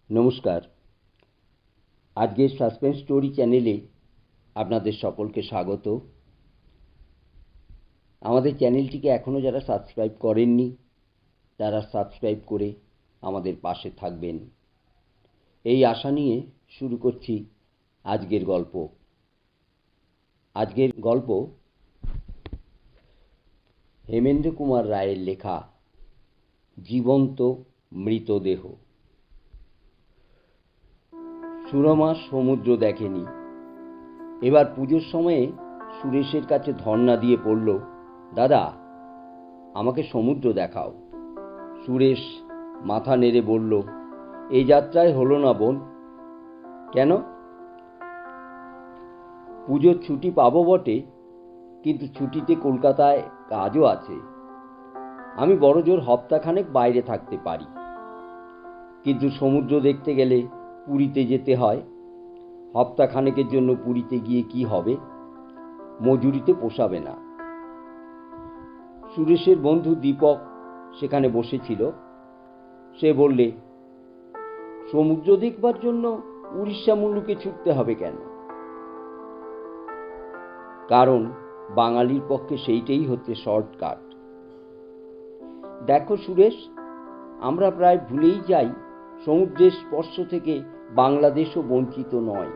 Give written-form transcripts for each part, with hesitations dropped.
নমস্কার। আজকের suspense story চ্যানেলে আপনাদের সকলকে স্বাগত। আমাদের চ্যানেলটিকে এখনও যারা সাবস্ক্রাইব করেননি তারা সাবস্ক্রাইব করে আমাদের পাশে থাকবেন, এই আশা নিয়ে শুরু করছি আজকের গল্প। আজকের গল্প হেমেন্দ্র কুমার রায়ের লেখা জীবন্ত মৃতদেহ। সুরমা সমুদ্র দেখেনি। এবার পুজোর সময়ে সুরেশের কাছে ধর্ণা দিয়ে পড়ল, দাদা আমাকে সমুদ্র দেখাও। সুরেশ মাথা নেড়ে বলল, এই যাত্রায় হলো না বোন। কেন? পুজোর ছুটি পাবো বটে, কিন্তু ছুটিতে কলকাতায় কাজও আছে। আমি বড় জোর হপ্তাখানেক বাইরে থাকতে পারি, কিন্তু সমুদ্র দেখতে গেলে পুরীতে যেতে হয়। হপ্তাখানেকের জন্য পুরীতে গিয়ে কি হবে? মজুরিতে পোষাবে না। সুরেশের বন্ধু দীপক সেখানে বসেছিল। সে বললে, সমুদ্র দেখবার জন্য উড়িষ্যা মুলুকে ছুটতে হবে কেন? কারণ বাঙালির পক্ষে সেইটাই হচ্ছে শর্টকাট। দেখো সুরেশ, আমরা প্রায় ভুলেই যাই সমুদ্রের স্পর্শ থেকে বাংলাদেশও বঞ্চিত নয়।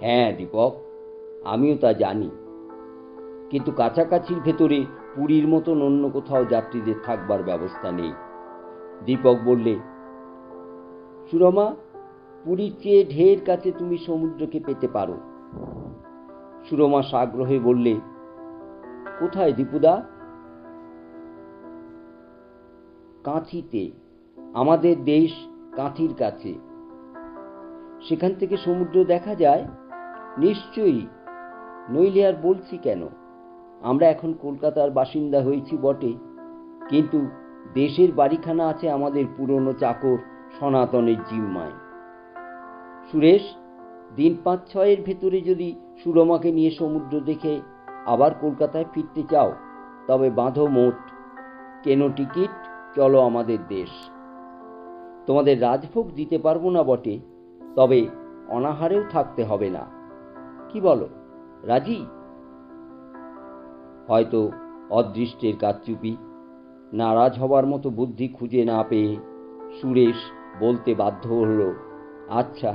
হ্যাঁ দীপক, আমিও তা জানি, কিন্তু কাছাকাছির ভেতরে পুরীর মতন অন্য কোথাও যাত্রীদের থাকবার ব্যবস্থা নেই। দীপক বললে, সুরমা, পুরীর চেয়ে ঢের কাছে তুমি সমুদ্রকে পেতে পারো। সুরমা সাগ্রহে বললে, কোথায় দীপুদা? কাঁথিতে। আমাদের দেশ কাঁথির কাছে। সেখান থেকে সমুদ্র দেখা যায়? নিশ্চয়ই, নইলে আর বলছি কেন। আমরা এখন কলকাতার বাসিন্দা হয়েছি বটে, কিন্তু দেশের বাড়িখানা আছে আমাদের পুরনো চাকর সনাতনের জিম্মায়। সুরেশ, দিন ৫-৬ ভেতরে যদি সুরমাকে নিয়ে সমুদ্র দেখে আবার কলকাতায় ফিরতে চাও, তবে বাঁধো মোট, কেনো টিকিট, চলো আমাদের দেশ। তোমাদের রাজভোগ দিতে পারবো না বটে, তবে অনাহারেও থাকতে হবে না। কি বলো, রাজি? হয়তো অদৃষ্টের কারচুপি, নারাজ হবার মতো বুদ্ধি খুঁজে না পেয়ে সুরেশ বলতে বাধ্য হলো, আচ্ছা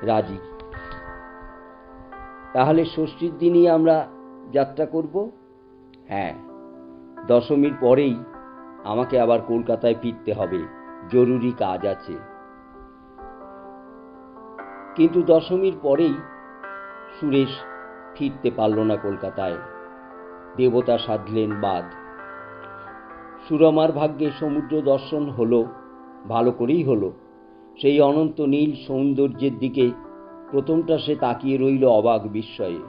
রাজি। তাহলে ষষ্ঠীর দিনই আমরা যাত্রা করব? হ্যাঁ, দশমীর পরেই আমাকে আবার কলকাতায় ফিরতে হবে, জরুরি কাজ আছে। কিন্তু দশমীর পরেই সুরেশ ফিরতে পারল না কলকাতায়। দেবতা সাধলেন বাদ। সুরমার ভাগ্যে সমুদ্র দর্শন হলো, ভালো করেই হলো। সেই অনন্ত নীল সৌন্দর্যের দিকে প্রথমটা সে তাকিয়ে রইল অবাক বিস্ময়ে।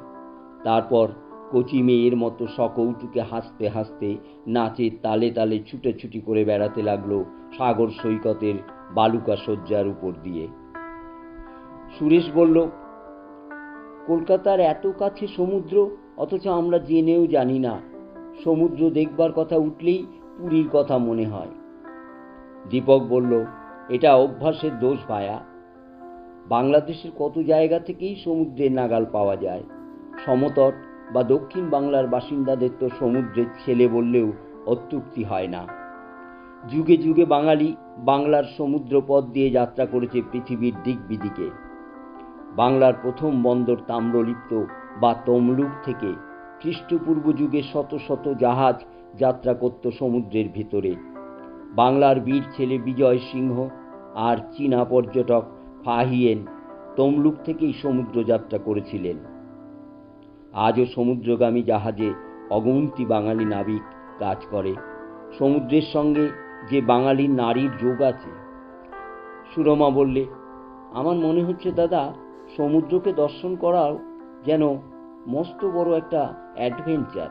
তারপর কচি মেয়ের মতো সকৌতুকে হাসতে হাসতে নাচের তালে তালে ছুটোছুটি করে বেড়াতে লাগলো সাগর সৈকতের বালুকা শয্যার উপর দিয়ে। সুরেশ বলল, কলকাতার এত কাছে সমুদ্র, অথচ আমরা জেনেও জানি না। সমুদ্র দেখবার কথা উঠলেই পুরীর কথা মনে হয়। দীপক বলল, এটা অভ্যাসের দোষ ভায়া। বাংলাদেশের কত জায়গা থেকেই সমুদ্রের নাগাল পাওয়া যায়। সমতট বা দক্ষিণ বাংলার বাসিন্দাদের তো সমুদ্রের ছেলে বললেও অত্যুক্তি হয় না। যুগে যুগে বাঙালি বাংলার সমুদ্র পথ দিয়ে যাত্রা করেছে পৃথিবীর দিক বিদিকে। বাংলার প্রথম বন্দর তাম্রলিপ্ত বা তমলুক থেকে খ্রিস্টপূর্ব যুগে শত শত জাহাজ যাত্রা করত সমুদ্রের ভেতরে। বাংলার বীর ছেলে বিজয় সিংহ আর চীনা পর্যটক ফাহিয়েন তমলুক থেকেই সমুদ্র যাত্রা করেছিলেন। আজও সমুদ্রগামী জাহাজে অগুন্তি বাঙালি নাবিক কাজ করে। সমুদ্রের সঙ্গে যে বাঙালি নারীর যোগ আছে। সুরমা বললে, আমার মনে হচ্ছে দাদা, সমুদ্রকে দর্শন করাও যেন মস্ত বড় একটা অ্যাডভেঞ্চার।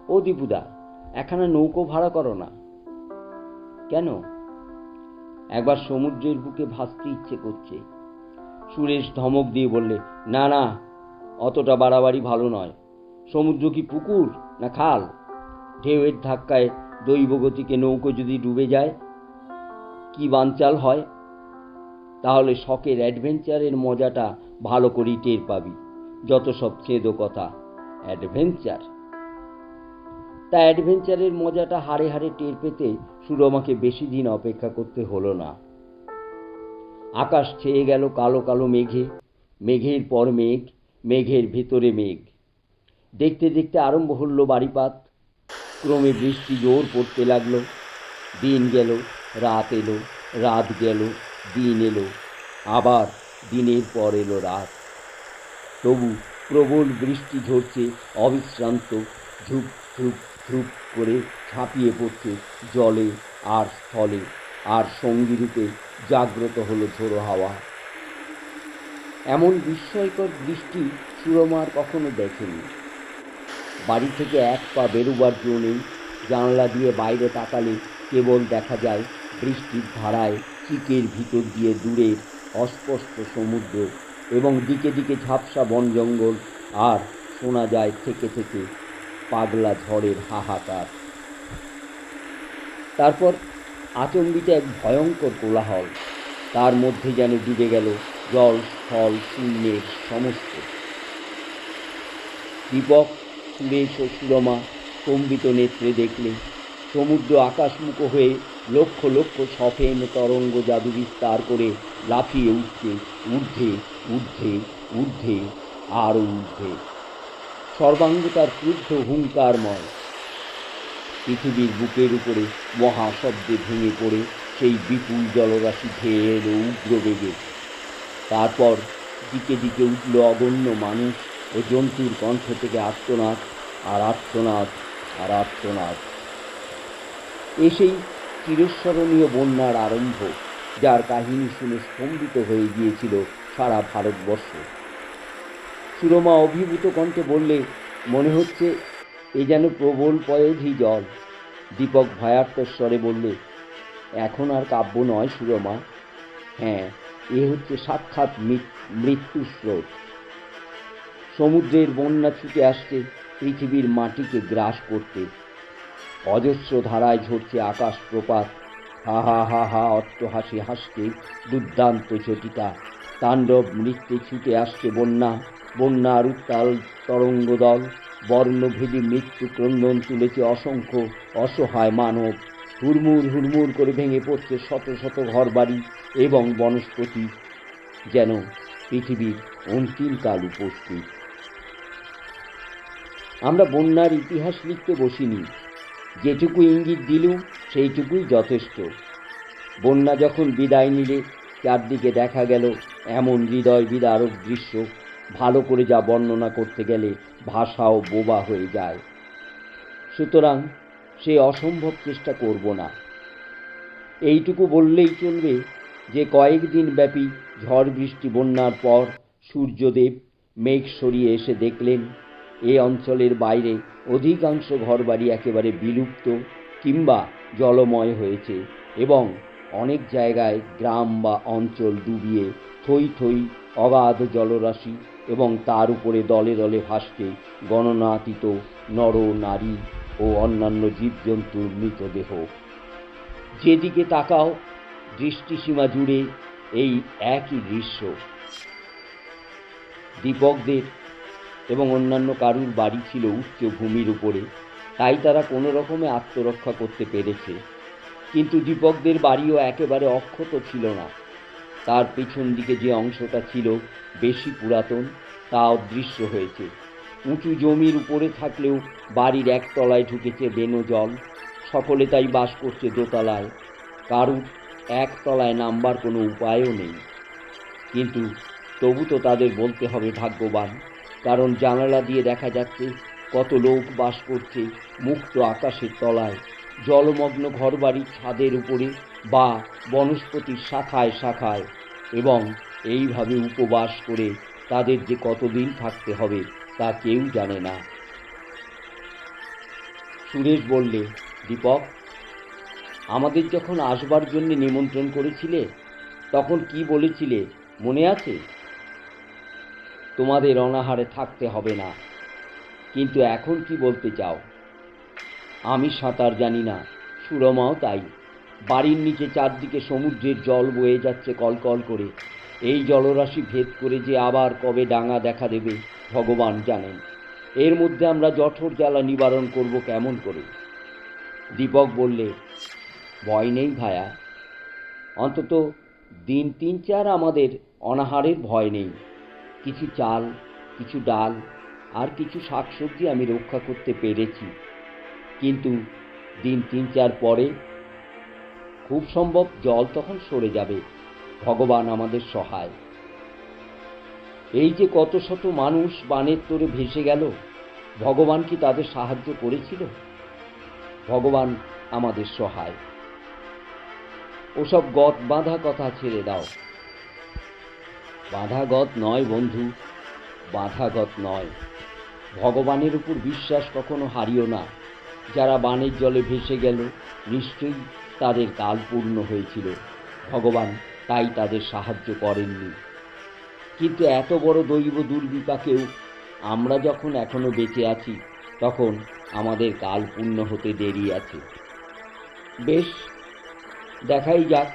ও দীপুদা, একখানা নৌকো ভাড়া করো না। কেন? একবার সমুদ্রের বুকে ভাসতে ইচ্ছে করছে। সুরেশ ধমক দিয়ে বললে, না না, অতটা বাড়াবাড়ি ভালো নয়। সমুদ্র কি পুকুর না খাল? ঢেউয়ের ধাক্কায় দৈবগতিকে নৌকো যদি ডুবে যায়, কি বানচাল হয়। তাহলে শখের অ্যাডভেঞ্চারের মজাটা ভালো করেই টের পাবি। যত সব চেঁদো কথা, অ্যাডভেঞ্চার। তা অ্যাডভেঞ্চারের মজাটা হাড়ে হাড়ে টের পেতে সুরমাকে বেশি দিন অপেক্ষা করতে হলো না। আকাশ ছেয়ে গেল কালো কালো মেঘে, মেঘের পর মেঘ, মেঘের ভেতরে মেঘ। দেখতে দেখতে আরম্ভ হলো বাড়িপাত। ক্রমে বৃষ্টি জোর পড়তে লাগলো। দিন গেল, রাত এলো, রাত গেল, দিন এলো, আবার দিনের পর এলো রাত। তবু প্রবল বৃষ্টি ঝরছে অবিশ্রান্ত, ঝুপ ঝুপ ঝুপ করে ঝাঁপিয়ে পড়ছে জলে আর স্থলে, আর সঙ্গীরূপে জাগ্রত হলো ঝোড়ো হাওয়া। এমন বিস্ময়কর বৃষ্টি সুরমার কখনো দেখেনি। বাড়ি থেকে এক পা বেরোবার জো নেই। জানলা দিয়ে বাইরে তাকালে কেবল দেখা যায় বৃষ্টির ধারায় চিকের ভিতর দিয়ে দূরের অস্পষ্ট সমুদ্র এবং দিকে দিকে ঝাপসা বন জঙ্গল, আর শোনা যায় থেকে থেকে পাগলা ঝড়ের হাহাকার। তারপর আচম্বিতে এক ভয়ঙ্কর কোলাহল, তার মধ্যে যেন ডুবে গেল জল স্থল শূন্যের সমস্ত। দীপক, সুরেশ ও সুরমা স্তম্ভিত নেত্রে দেখলে সমুদ্র আকাশমুখো হয়ে লক্ষ লক্ষ সফেন তরঙ্গ জাদু বিস্তার করে লাফিয়ে উঠছে ঊর্ধ্বে ঊর্ধ্বে ঊর্ধ্বে আরও ঊর্ধ্বে। সর্বাঙ্গ তার ক্রুদ্ধ হুঙ্কারময়। পৃথিবীর বুকের উপরে মহাশব্দে ভেঙে পড়ে সেই বিপুল জলরাশি ধেয়ে এলো উগ্র বেগে। তারপর দিকে দিকে উঠল অগণ্য মানুষ ও জন্তুর কণ্ঠ থেকে আর্তনাদ আর আর্তনাদ আর আর্তনাদ। সেই চিরস্মরণীয় বন্যার আরম্ভ, যার কাহিনী শুনে স্তম্ভিত হয়ে গিয়েছিল সারা ভারতবর্ষ। সুরমা অভিভূত কণ্ঠে বললে, মনে হচ্ছে এ যেন প্রবল পয়োধি জল। দীপক ভয়ার্তস্বরে বললে, এখন আর কাব্য নয় সুরমা, হ্যাঁ, এ হচ্ছে সাক্ষাৎ মৃত্যু স্রোত। সমুদ্রের বন্যা ছুটে আসছে পৃথিবীর মাটিকে গ্রাস করতে। অজস্র ধারায় ঝরছে আকাশ প্রপাত। হা হা হা হা অট্টহাসি হাসছে দুর্দান্ত চটিকা। তাণ্ডব নৃত্যে ছুটে আসছে বন্যা, বন্যার উত্তাল তরঙ্গদল। বর্ণভেদী মৃত্যু ক্রন্দন তুলেছে অসংখ্য অসহায় মানব। হুড়মুড় হুড়মুড় করে ভেঙে পড়ছে শত শত ঘরবাড়ি এবং বনস্পতি, যেন পৃথিবীর অন্তিমকাল উপস্থিত। আমরা বন্যার ইতিহাস লিখতে বসিনি, যেটুকু ইঙ্গিত দিলুম সেইটুকুই যথেষ্ট। বন্যা যখন বিদায় নিলে চারদিকে দেখা গেল এমন হৃদয় বিদারক দৃশ্য, ভালো করে যা বর্ণনা করতে গেলে ভাষাও বোবা হয়ে যায়। সুতরাং সে অসম্ভব চেষ্টা করব না। এইটুকু বললেই চলবে যে কয়েকদিন ব্যাপী ঝড় বৃষ্টি বন্যার পর সূর্যদেব মেঘ সরিয়ে এসে দেখলেন এ অঞ্চলের বাইরে অধিকাংশ ঘরবাড়ি একেবারে বিলুপ্ত কিংবা জলময় হয়েছে এবং অনেক জায়গায় গ্রাম বা অঞ্চল ডুবিয়ে থই থই অগাধ জলরাশি এবং তার উপরে দলে দলে ভাসছে গণনাতীত নর নারী ও অন্যান্য জীবজন্তুর মৃতদেহ। যেদিকে তাকাও দৃষ্টিসীমা জুড়ে এই একই দৃশ্য। দীপকদের এবং অন্যান্য কারুর বাড়ি ছিল উচ্চ ভূমির উপরে, তাই তারা কোনো রকমে আত্মরক্ষা করতে পেরেছে। কিন্তু দীপকদের বাড়িও একেবারে অক্ষত ছিল না। তার পিছন দিকে যে অংশটা ছিল বেশি পুরাতন তা অদৃশ্য হয়েছে। উঁচু জমির উপরে থাকলেও বাড়ির একতলায় ঢুকেছে বেনো জল। সকলে তাই বাস করছে দোতলায়, কারুর একতলায় নামবার কোনো উপায়ও নেই। কিন্তু তবু তো তাদের বলতে হবে ভাগ্যবান, কারণ জানালা দিয়ে দেখা যাচ্ছে কত লোক বাস করছে মুক্ত আকাশের তলায়, জলমগ্ন ঘরবাড়ির ছাদের উপরে বা বনস্পতির শাখায় শাখায়, এবং এইভাবে উপবাস করে তাদের যে কতদিন থাকতে হবে তা কেউ জানে না। সুরেশ বললে, দীপক, আমাদের যখন আসবার জন্য নিমন্ত্রণ করেছিলে তখন কি বলেছিলে মনে আছে? তোমাদের অনাহারে থাকতে হবে না। কিন্তু এখন কি বলতে চাও? আমি সাঁতার জানি না, সুরমাও তাই। বাড়ির নিচে চারদিকে সমুদ্রের জল বয়ে যাচ্ছে কলকল করে। এই জলরাশি ভেদ করে যে আবার কবে ডাঙা দেখা দেবে ভগবান জানেন। এর মধ্যে আমরা জঠর জ্বালা নিবারণ করব কেমন করে? দীপক বললে, ভয় নেই ভায়া, অন্তত দিন ৩-৪ আমাদের অনাহারের ভয় নেই। কিছু চাল, কিছু ডাল আর কিছু শাকসবজি আমি রক্ষা করতে পেরেছি, কিন্তু দিন ৩-৪ পরে খুব সম্ভব জল তখন সরে যাবে। ভগবান আমাদের সহায়। এই যে কত শত মানুষ বানের তোরে ভেসে গেল, ভগবান কি তাদের সাহায্য করেছিল? ভগবান আমাদের সহায়। ওসব গত বাঁধা কথা ছেড়ে দাও। বাঁধাগত নয় বন্ধু, বাঁধাগত নয়। ভগবানের উপর বিশ্বাস কখনো হারিও না। যারা বানের জলে ভেসে গেল, নিশ্চয়ই তাদের কাল পূর্ণ হয়েছিল। ভগবান তাই তাদের সাহায্য করেননি। কিন্তু এত বড় দৈব দুর্বিপাকেও আমরা যখন এখনো বেঁচে আছি, তখন আমাদের কাল পূর্ণ হতে দেরি আছে। বেশ, দেখাই যাক।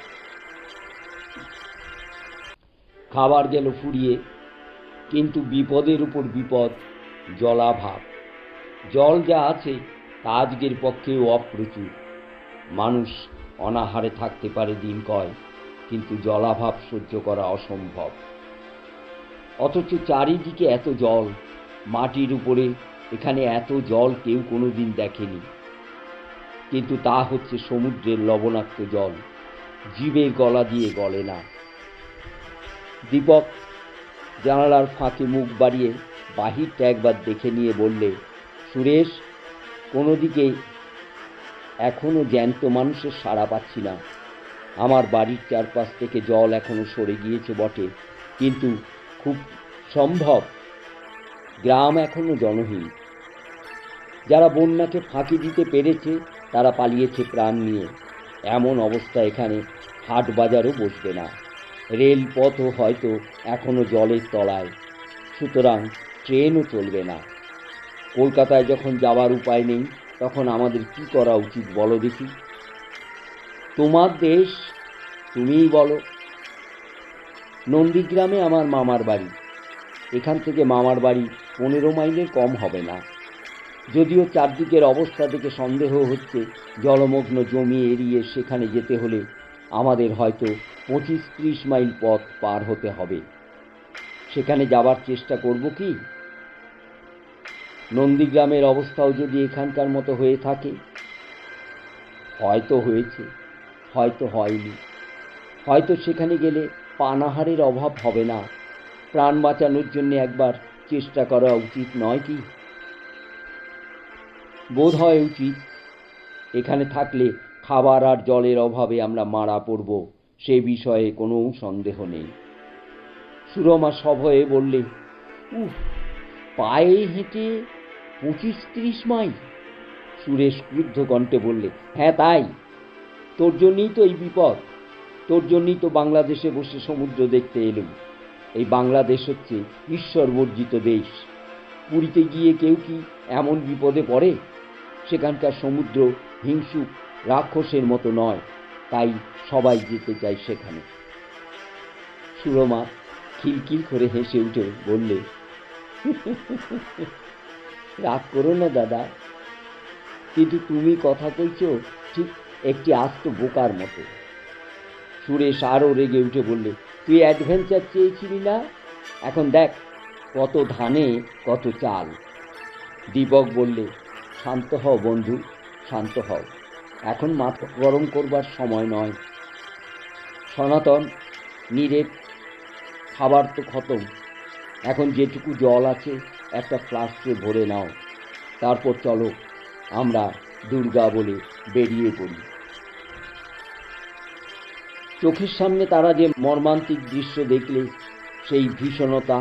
খাবার গেল ফুরিয়ে, কিন্তু বিপদের উপর বিপদ, জলাভাব। জল যা আছে তা আজকের পক্ষেও অপ্রচুর। মানুষ অনাহারে থাকতে পারে দিন কয়, কিন্তু জলাভাব সহ্য করা অসম্ভব। অথচ চারিদিকে এত জল, মাটির উপরে এখানে এত জল কেউ কোনোদিন দেখেনি। কিন্তু তা হচ্ছে সমুদ্রের লবণাক্ত জল, জীবের গলা দিয়ে গলে না। দীপক জানালার ফাঁকে মুখ বাড়িয়ে বাহিরটা একবার দেখে নিয়ে বললে, সুরেশ, কোনো দিকে এখনো জ্যান্ত মানুষের সাড়া পাচ্ছি না। আমার বাড়ির চারপাশ থেকে জল এখনো সরে গিয়েছে বটে, কিন্তু খুব সম্ভব গ্রাম এখনো জনহীন। যারা বন্যাকে ফাঁকি দিতে পেরেছে তারা পালিয়েছে প্রাণ নিয়ে। এমন অবস্থা এখানে হাট বাজারও বসবে না, রেলপথও হয়তো এখনো জলের তলায়, সুতরাং ট্রেনও চলবে না। কলকাতায় যখন যাওয়ার উপায় নেই, তখন আমাদের কি করা উচিত বলো দেখি? তোমার দেশ, তুমিই বলো। নন্দীগ্রামে আমার মামার বাড়ি। এখান থেকে মামার বাড়ি 15 মাইলের কম হবে না। যদিও চারদিকের অবস্থা দেখে সন্দেহ হচ্ছে জলমগ্ন জমি এড়িয়ে সেখানে যেতে হলে আমাদের হয়তো 25-30 মাইল পথ পার হতে হবে। সেখানে যাবার চেষ্টা করব কি? নন্দীগ্রামের অবস্থাও যদি এখানকার মতো হয়ে থাকে, হয়তো হয়েছে, হয়তো হয়নি। হয়তো সেখানে গেলে পানাহারের অভাব হবে না। প্রাণ বাঁচানোর জন্য একবার চেষ্টা করা উচিত নয় কি? বোধ হয় উচিত। এখানে থাকলে খাবার আর জলের অভাবে আমরা মারা পড়ব, সে বিষয়ে কোনো সন্দেহ নেই। সুরমা সভয়ে বললে, উফ, পায়ে হেঁটে 25-30 মাইল? সুরেশ ক্রুদ্ধ কণ্ঠে বললে, হ্যাঁ তাই। তোর জন্যই তো এই বিপদ। তোর জন্যই তো বাংলাদেশে বসে সমুদ্র দেখতে এলুম। এই বাংলাদেশ হচ্ছে ঈশ্বর বর্জিত দেশ। পুরীতে গিয়ে কেউ কি এমন বিপদে পড়ে? সেখানকার সমুদ্র হিংসুক রাক্ষসের মতো নয়, তাই সবাই যেতে চায় সেখানে। সুরমা খিলখিল করে হেসে উঠে বললে, রাগ করো না দাদা, কিন্তু তুমি কথা কইছ ঠিক একটি আস্ত বোকার মতো। সুরেশ আরও রেগে উঠে বললে, তুই অ্যাডভেঞ্চার চেয়েছিলি না? এখন দেখ কত ধানে কত চাল। দীপক বললে, শান্ত হও বন্ধু, শান্ত হও। এখন মাথা গরম করবার সময় নয়। সনাতন, নিরেট, খাবার তো খতম। এখন যেটুকু জল আছে একটা ফ্লাস্কে ভরে নাও, তারপর চলো আমরা দুর্গা বলে বেরিয়ে পড়ি। চোখের সামনে তারা যে মর্মান্তিক দৃশ্য দেখলে, সেই ভীষণতা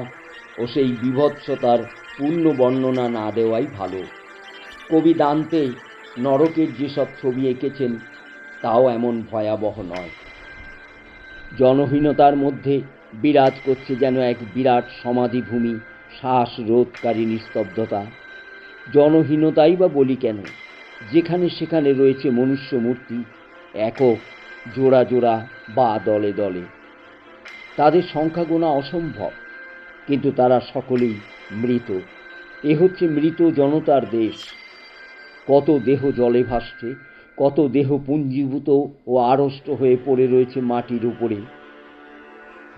ও সেই বীভৎসতার পূর্ণ বর্ণনা না দেওয়াই ভালো। কবি দান্তে নরকের যেসব ছবি এঁকেছেন তাও এমন ভয়াবহ নয়। জনহীনতার মধ্যে বিরাজ করছে যেন এক বিরাট সমাধিভূমি, শ্বাসরোধকারী নিস্তব্ধতা। জনহীনতাই বা বলি কেন, যেখানে সেখানে রয়েছে মনুষ্য মূর্তি, একক, জোড়া জোড়া বা দলে দলে। তাদের সংখ্যা গোনা অসম্ভব, কিন্তু তারা সকলেই মৃত। এ হচ্ছে মৃত জনতার দেশ। কত দেহ জলে ভাসছে, কত দেহ পুঞ্জীভূত ও আড়ষ্ট হয়ে পড়ে রয়েছে মাটির উপরে।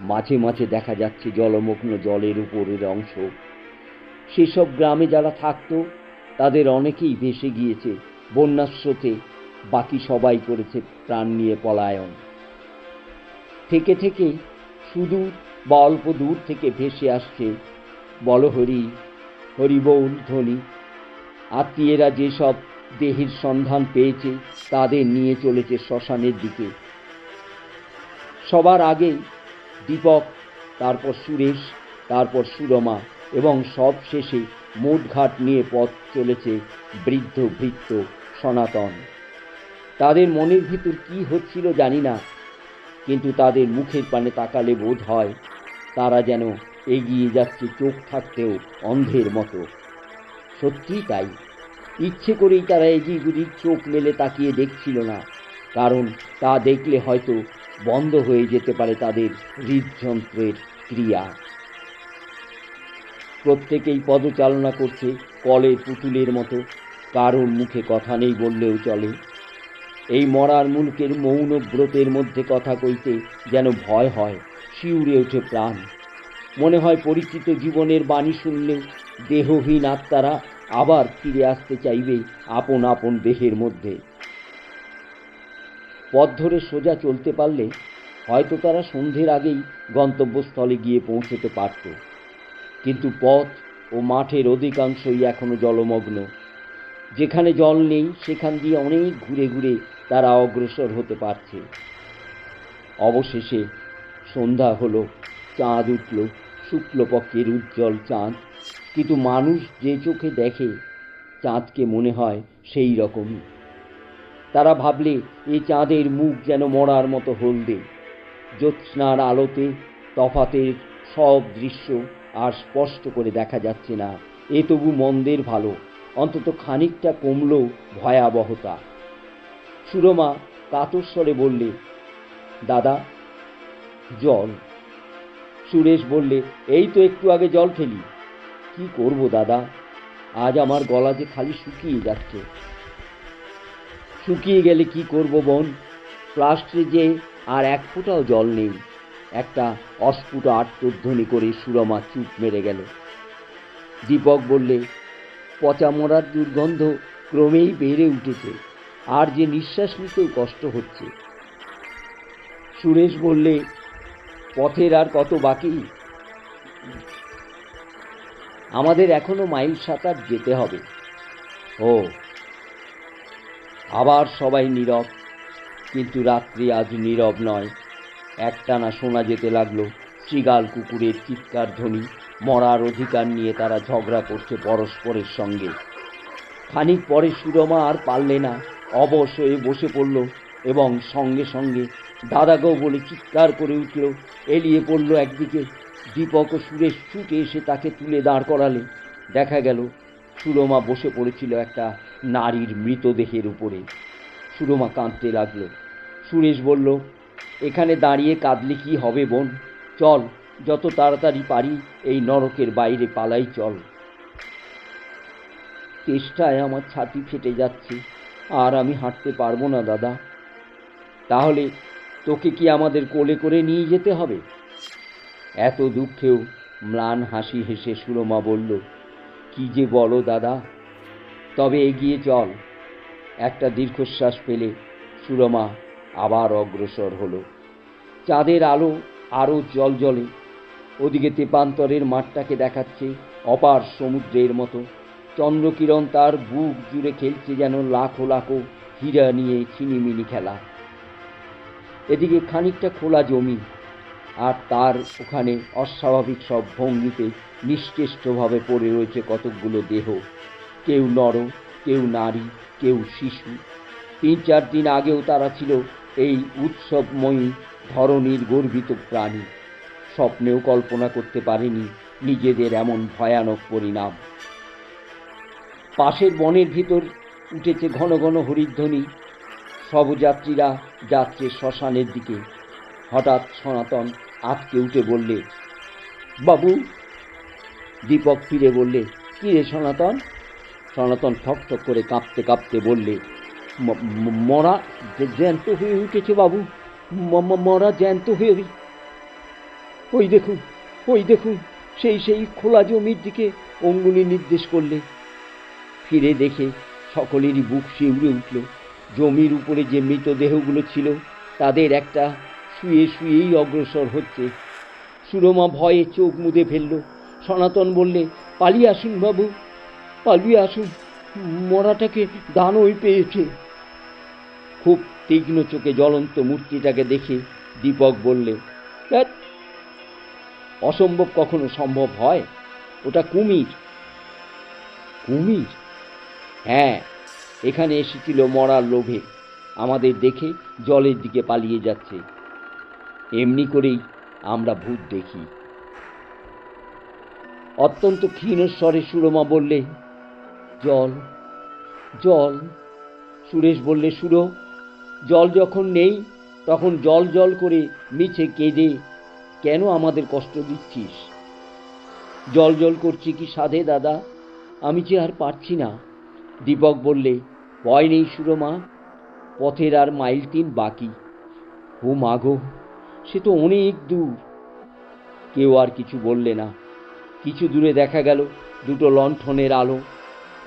মাঝে মাঝে দেখা যাচ্ছে জলমগ্ন জলের উপরের অংশ। সেসব গ্রামে যারা থাকত তাদের অনেকেই ভেসে গিয়েছে বন্যার স্রোতে, বাকি সবাই করেছে প্রাণ নিয়ে পলায়ন। থেকে থেকে সুদূর বা অল্প দূর থেকে ভেসে আসছে বলহরি, হরিবোল ধ্বনি। আত্মীয়েরা যেসব দেহের সন্ধান পেয়েছে তাদের নিয়ে চলেছে শ্মশানের দিকে। সবার আগে দীপক, তারপর সুরেশ, তারপর সুরমা এবং সব শেষে মোটঘাট নিয়ে পথ চলেছে বৃদ্ধ ভৃত্য সনাতন। তাদের মনের ভিতর কি হচ্ছিল জানি না, কিন্তু তাদের মুখের পানে তাকালে বোধ হয় তারা যেন এগিয়ে যাচ্ছে চোখ থাকতেও অন্ধের মতো। সত্যিই তাই। ইচ্ছে করেই তারা এদিক চোখ মেলে তাকিয়ে দেখছিল না, কারণ তা দেখলে হয়তো বন্ধ হয়ে যেতে পারে তাদের হৃদযন্ত্রের ক্রিয়া। প্রত্যেকেই পদচালনা করছে কলের পুতুলের মতো, কারোর মুখে কথা নেই বললেও চলে। এই মরার মুলুকের মৌন ব্রতের মধ্যে কথা কইতে যেন ভয় হয়, শিউরে ওঠে প্রাণ। মনে হয় পরিচিত জীবনের বাণী শুনলে দেহহীন আত্মারা আবার ফিরে আসতে চাইবে আপন আপন দেহের মধ্যে। পথ ধরে সোজা চলতে পারলে হয়তো তারা সন্ধ্যের আগেই গন্তব্যস্থলে গিয়ে পৌঁছতে পারত, কিন্তু পথ ও মাঠের অধিকাংশই এখনো জলমগ্ন। যেখানে জল নেই সেখান দিয়ে অনেক ঘুরে ঘুরে তারা অগ্রসর হতে পারছে। অবশেষে সন্ধ্যা হলো, চাঁদ উঠল, শুক্লপক্ষের উজ্জ্বল চাঁদ। কিন্তু মানুষ যে চোখে দেখে চাঁদকে মনে হয় সেই রকমই। তারা ভাবলে এ চাঁদের মুখ যেন মরার মতো হলদে। জ্যোৎস্নার আলোতে তফাতের সব দৃশ্য আর স্পষ্ট করে দেখা যাচ্ছে না। এ তবু মন্দের ভালো, অন্তত খানিকটা কমল ভয়াবহতা। সুরমা কাতর স্বরে বললে, দাদা, জল। সুরেশ বললে, এই তো একটু আগে জল খেলি। কি করব দাদা, আজ আমার গলা যে খালি শুকিয়ে যাচ্ছে। শুকিয়ে গেলে কি করব বোন, ফ্লাস্কে যে আর এক ফোঁটাও জল নেই। একটা অস্ফুট আর্তধ্বনি করে সুরমা চুপ মেরে গেল। দীপক বললে, পচা মরার দুর্গন্ধ ক্রমেই বেড়ে উঠেছে, আর যে নিঃশ্বাস নিতেও কষ্ট হচ্ছে। সুরেশ বললে, পথের আর কত বাকি? আমাদের এখনো মাইল 7-8 যেতে হবে। ও। আবার সবাই নীরব, কিন্তু রাত্রি আজ নীরব নয়। একটানা শোনা যেতে লাগলো শৃগাল কুকুরের চিৎকার ধ্বনি। মরার অধিকার নিয়ে তারা ঝগড়া করছে পরস্পরের সঙ্গে। খানিক পরে সুরমা আর পারলে না, অবশ হয়ে বসে পড়ল এবং সঙ্গে সঙ্গে দাদা গো বলে চিৎকার করে উঠল, এলিয়ে পড়ল একদিকে। দীপক ও সুরেশ ছুটে এসে তাকে তুলে দাঁড় করালে। দেখা গেল সুরমা বসে পড়েছিল একটা নারীর মৃতদেহের উপরে। সুরমা কাঁদতে লাগল। সুরেশ বলল, এখানে দাঁড়িয়ে কাঁদলে কি হবে বোন, চল যত তাড়াতাড়ি পারি এই নরকের বাইরে পালাই চল। তেষ্টায় আমার ছাতি ফেটে যাচ্ছে, আর আমি হাঁটতে পারবো না দাদা। তাহলে তোকে কি আমাদের কোলে করে নিয়ে যেতে হবে? এত দুঃখেও ম্লান হাসি হেসে সুরমা বলল, কি যে বলো দাদা, তবে এগিয়ে চল। একটা দীর্ঘশ্বাস পেলে সুরমা আবার অগ্রসর হলো। চাঁদের আলো আরো জ্বলজ্বলে। ওদিকে তেপান্তরের মাঠটাকে দেখাচ্ছে অপার সমুদ্রের মতো। চন্দ্রকিরণ তার বুক জুড়ে খেলছে যেন লাখো লাখো হীরা নিয়ে ছিনিমিনি খেলা। এদিকে খানিকটা খোলা জমি, আর তার ওখানে অস্বাভাবিক সব ভঙ্গিতে নিশ্চেষ্টভাবে পড়ে রয়েছে কতকগুলো দেহ। কেউ নর, কেউ নারী, কেউ শিশু। 3-4 দিন আগেও তারা ছিল এই উৎসবময়ী ধরনীর গর্বিত প্রাণী। স্বপ্নেও কল্পনা করতে পারেনি নিজেদের এমন ভয়ানক পরিণাম। পাশের বনের ভিতর উঠেছে ঘন ঘন হরিধ্বনি। সব যাত্রীরা যাচ্ছে শ্মশানের দিকে। হঠাৎ সনাতন আঁতকে উঠে বললে, বাবু। দীপক ফিরে বললে, কি রে সনাতন? সনাতন ঠক ঠক করে কাঁপতে কাঁপতে বললে, মরা জ্যান্ত হয়ে উঠেছে বাবু, মরা জ্যান্ত হয়ে। ওই দেখুন, ওই দেখুন, সেই খোলা জমির দিকে অঙ্গুলি নির্দেশ করলে। ফিরে দেখে সকলেরই বুক শিউরে উঠল। জমির উপরে যে মৃতদেহগুলো ছিল তাদের একটা শুয়ে শুয়েই অগ্রসর হচ্ছে। সুরমা ভয়ে চোখ মুদে ফেলল। সনাতন বললে, পালিয়ে আসুন বাবু, পালিয়ে আসুন, মরাটাকে দানই পেয়েছে। খুব তীক্ষ্ণ চোখে জ্বলন্ত মূর্তিটাকে দেখে দীপক বললে, অসম্ভব কখনো সম্ভব হয়? ওটা কুমির। কুমির? হ্যাঁ, এখানে এসেছিল মরার লোভে, আমাদের দেখে জলের দিকে পালিয়ে যাচ্ছে। এমনি করেই আমরা ভূত দেখি। অত্যন্ত ক্ষীণ স্বরে সুরমা বললে, জল জল। সুরেশ বললে, সুরো, জল যখন নেই তখন জল জল করে মিছে কেঁদে কেন আমাদের কষ্ট দিচ্ছিস? জল জল করছি কি সাধে দাদা, আমি যে আর পারছি না। দীপক বললে, ভয় নেই সুরমা, পথের আর মাইল 3 বাকি। ও মাগো, সে তো অনেক দূর। কেউ আর কিছু বললে না। কিছু দূরে দেখা গেল দুটো লণ্ঠনের আলো।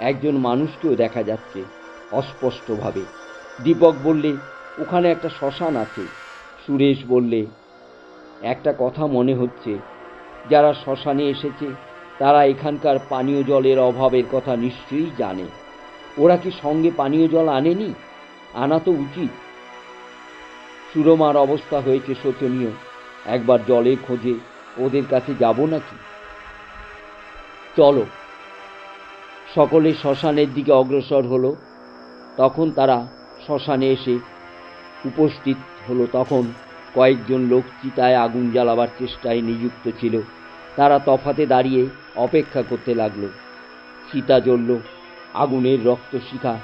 একজন মানুষকেও দেখা যাচ্ছে অস্পষ্টভাবে। দীপক বললে, ওখানে একটা শ্মশান আছে। সুরেশ বললে, একটা কথা মনে হচ্ছে, যারা শ্মশানে এসেছে তারা এখানকার পানীয় জলের অভাবের কথা নিশ্চয়ই জানে। ওরা কি সঙ্গে পানীয় জল আনেনি? আনা তো উচিত। সুরমার অবস্থা হয়েছে শোচনীয়। একবার জলের খোঁজে ওদের কাছে যাব নাকি? চলো। সকলে শ্মশানের দিকে অগ্রসর হলো। তখন তারা শ্মশানে এসে উপস্থিত হলো। তখন কয়েকজন লোক চিতায় আগুন জ্বালাবার চেষ্টায় নিযুক্ত ছিল। তারা তফাতে দাঁড়িয়ে অপেক্ষা করতে লাগলো। চিতা জ্বলল, আগুনের রক্তশিখা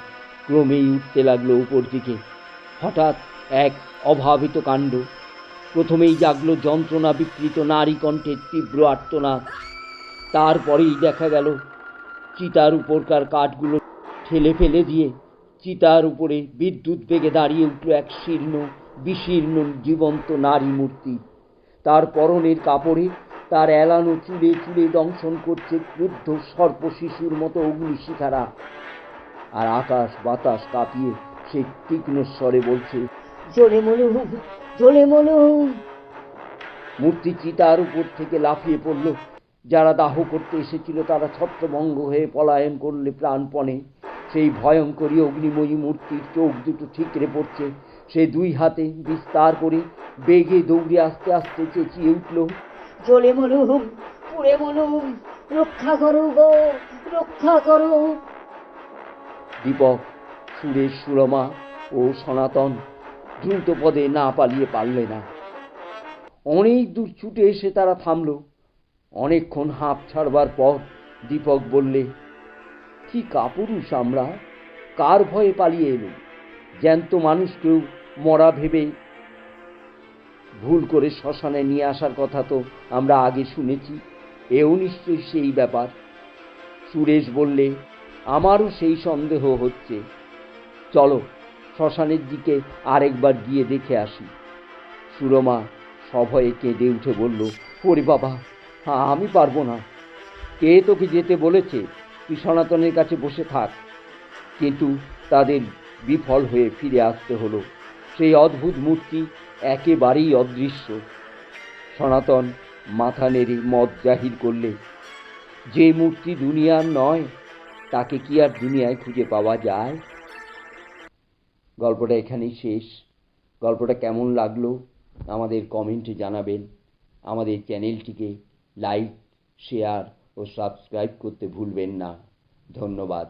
ক্রমেই উঠতে লাগলো উপর দিকে। হঠাৎ এক অভাবিত কাণ্ড। প্রথমেই জাগলো যন্ত্রণা বিকৃত নারী কণ্ঠের তীব্র আর্তনাদ। তারপরেই দেখা গেল চিতার উপরকার কাঠগুলো ঠেলে ফেলে দিয়ে চিতার উপরে বিদ্যুৎ বেগে দাঁড়িয়ে উঠল এক শীর্ণ বিশীর্ণ জীবন্ত নারী মূর্তি। তার পরনের কাপড়ে তার এলানো চুলে চুলে দংশন করছে ক্রুদ্ধ সর্প শিশুর মতো অগ্নিশিখারা। আর আকাশ বাতাস কাঁপিয়ে সে তীক্ষ্ণ স্বরে বলছে, জ্বলে মলুম, জ্বলে মলুম। মূর্তি চিতার উপর থেকে লাফিয়ে পড়ল। যারা দাহ করতে এসেছিল তারা ছত্রভঙ্গ হয়ে পলায়ন করলে প্রাণপণে। সেই ভয়ঙ্করী অগ্নিময়ী মূর্তির চোখ দুটো ঠিকরে পড়ছে। সে 2 হাতে বিস্তার করে বেগে দৌড়ে আস্তে আস্তে চেঁচিয়ে উঠল, জ্বলে মলুম, পুড়ে মলুম, রক্ষা করো গো, রক্ষা করো। দীপক, সুরেশ, সুরমা ও সনাতন দ্রুত পদে না পালিয়ে পারলে না। অনেক দূর ছুটে এসে তারা থামল। অনেকক্ষণ হাঁপ ছাড়বার পর দীপক বললে, কি কাপুরুষ আমরা, কার ভয়ে পালিয়ে এলো? জ্যান্ত মানুষকেও মরা ভেবে ভুল করে শ্মশানে নিয়ে আসার কথা তো আমরা আগে শুনেছি, এও নিশ্চয়ই সেই ব্যাপার। সুরেশ বললে, আমারও সেই সন্দেহ হচ্ছে। চলো শ্মশানের দিকে আরেকবার গিয়ে দেখে আসি। সুরমা সভয়ে কেঁদে উঠে বলল, ওরে বাবা, আমি পারবো না। কে তোকে যেতে বলেছে? তুই সনাতনের কাছে বসে থাক। কিন্তু তাদের বিফল হয়ে ফিরে আসতে হলো। সেই অদ্ভুত মূর্তি একেবারেই অদৃশ্য। সনাতন মাথা নেড়ে মত জাহির করলে, যে মূর্তি দুনিয়ার নয় তাকে কি আর দুনিয়ায় খুঁজে পাওয়া যায়? গল্পটা এখানেই শেষ। গল্পটা কেমন লাগলো আমাদের কমেন্টে জানাবেন। আমাদের চ্যানেলটিকে লাইক, শেয়ার ও সাবস্ক্রাইব করতে ভুলবেন না। ধন্যবাদ।